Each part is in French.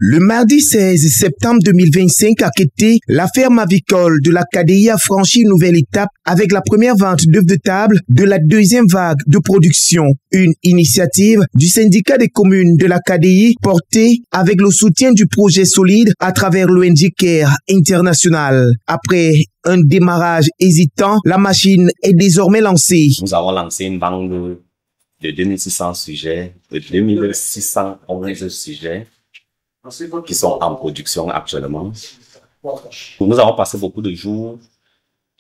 Le mardi 16 septembre 2025 à Kété, la ferme avicole de la KDI a franchi une nouvelle étape avec la première vente d'œufs de table de la deuxième vague de production. Une initiative du syndicat des communes de la KDI portée avec le soutien du projet Solide à travers l'ONG CARE International. Après un démarrage hésitant, la machine est désormais lancée. Nous avons lancé une banque de 2600 sujets, de 2611 sujets qui sont en production actuellement. Nous avons passé beaucoup de jours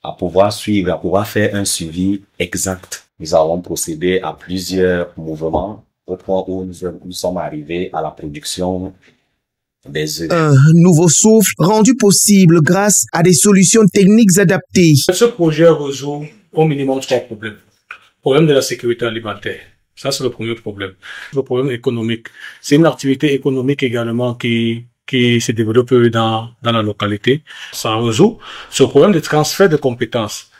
à pouvoir suivre, à pouvoir faire un suivi exact. Nous avons procédé à plusieurs mouvements au point où nous sommes arrivés à la production des œufs. Un nouveau souffle rendu possible grâce à des solutions techniques adaptées. Ce projet résout au minimum 3 problèmes. Problème de la sécurité alimentaire. Ça, c'est le premier problème. Le problème économique. C'est une activité économique également qui se développe dans la localité. Ça résout ce problème de transfert de compétences.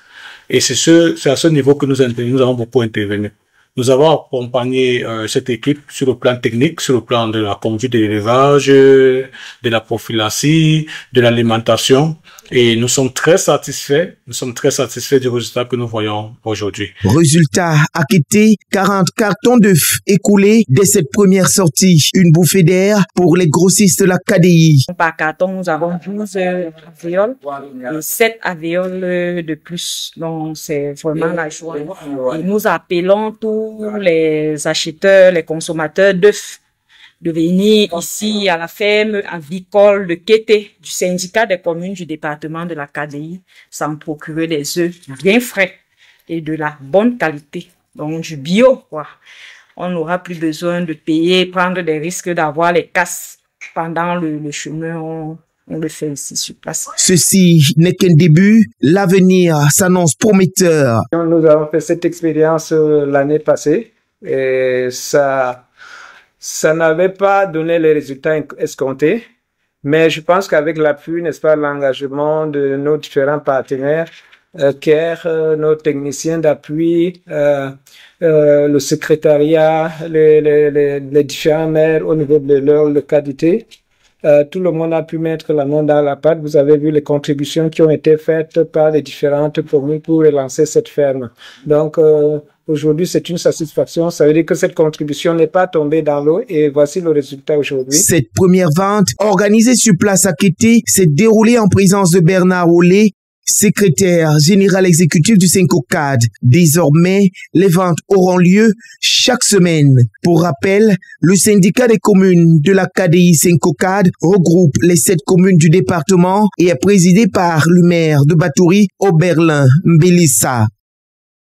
Et c'est à ce niveau que nous avons beaucoup intervenu. Nous avons accompagné cette équipe sur le plan technique, sur le plan de la conduite de l'élevage, de la prophylaxie, de l'alimentation. Et nous sommes très satisfaits. Nous sommes très satisfaits du résultat que nous voyons aujourd'hui. Résultat à Kété, 40 cartons d'œufs écoulés dès cette première sortie. Une bouffée d'air pour les grossistes de la KDI. Par carton, nous avons 12 alvéoles et 7 alvéoles de plus. Donc, c'est vraiment la joie. Et nous appelons tous les acheteurs, les consommateurs d'œufs de venir ici à la ferme avicole de Kété, du syndicat des communes du département de la KDI, s'en procurer des œufs bien frais et de la bonne qualité, donc du bio, quoi. On n'aura plus besoin de payer, prendre des risques d'avoir les casses pendant le chemin. On le fait ici sur place. Ceci n'est qu'un début. L'avenir s'annonce prometteur. Nous avons fait cette expérience l'année passée et ça n'avait pas donné les résultats escomptés. Mais je pense qu'avec l'appui, n'est-ce pas, l'engagement de nos différents partenaires, CARE, nos techniciens d'appui, le secrétariat, les différents maires au niveau de leur localité, tout le monde a pu mettre la main dans la pâte. Vous avez vu les contributions qui ont été faites par les différentes communes pour relancer cette ferme. Donc, aujourd'hui, c'est une satisfaction. Ça veut dire que cette contribution n'est pas tombée dans l'eau et voici le résultat aujourd'hui. Cette première vente, organisée sur place à Kété, s'est déroulée en présence de Bernard Olé, secrétaire général exécutif du Syncocad. Désormais, les ventes auront lieu chaque semaine. Pour rappel, le syndicat des communes de la KDI Syncocad regroupe les 7 communes du département et est présidé par le maire de Batouri, Oberlin Mbélissa.